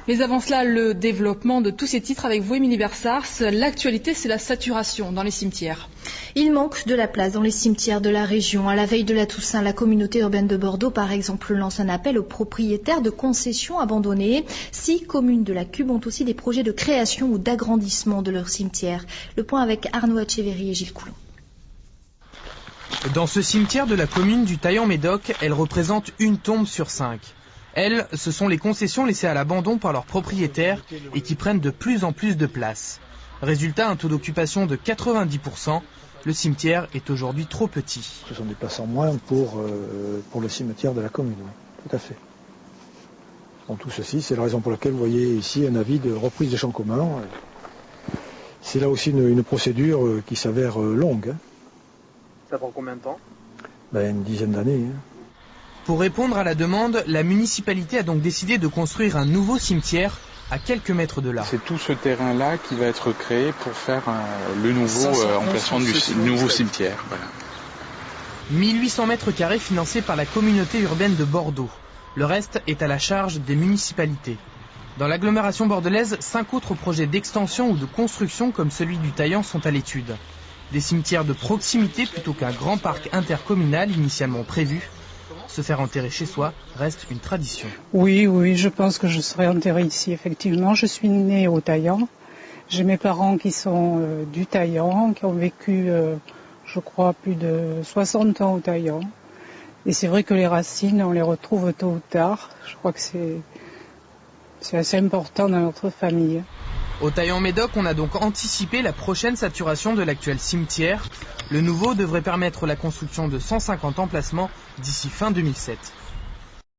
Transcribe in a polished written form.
Mais avant cela, le développement de tous ces titres avec vous, Émilie Bersars. L'actualité, c'est la saturation dans les cimetières. Il manque de la place dans les cimetières de la région. À la veille de la Toussaint, la communauté urbaine de Bordeaux, par exemple, lance un appel aux propriétaires de concessions abandonnées. 6 communes de la Cube ont aussi des projets de création ou d'agrandissement de leurs cimetières. Le point avec Arnaud Etcheverry et Gilles Coulon. Dans ce cimetière de la commune du Taillan-Médoc, elle représente une tombe sur 5. Elles, ce sont les concessions laissées à l'abandon par leurs propriétaires et qui prennent de plus en plus de place. Résultat, un taux d'occupation de 90%. Le cimetière est aujourd'hui trop petit. Ce sont des places en moins pour le cimetière de la commune, oui, tout à fait. Donc tout ceci, c'est la raison pour laquelle vous voyez ici un avis de reprise des champs communs. C'est là aussi une procédure qui s'avère longue. Ça prend combien de temps ? Une dizaine d'années. Pour répondre à la demande, la municipalité a donc décidé de construire un nouveau cimetière à quelques mètres de là. C'est tout ce terrain-là qui va être créé pour faire le nouveau emplacement du nouveau cimetière. Voilà. 1800 mètres carrés financés par la communauté urbaine de Bordeaux. Le reste est à la charge des municipalités. Dans l'agglomération bordelaise, 5 autres projets d'extension ou de construction comme celui du Taillan sont à l'étude. Des cimetières de proximité plutôt qu'un grand parc intercommunal initialement prévu. Se faire enterrer chez soi reste une tradition. Oui, je pense que je serai enterrée ici, effectivement. Je suis née au Taillan. J'ai mes parents qui sont du Taillan, qui ont vécu, je crois, plus de 60 ans au Taillan. Et c'est vrai que les racines, on les retrouve tôt ou tard. Je crois que c'est assez important dans notre famille. Au Taillan-Médoc, on a donc anticipé la prochaine saturation de l'actuel cimetière. Le nouveau devrait permettre la construction de 150 emplacements d'ici fin 2007.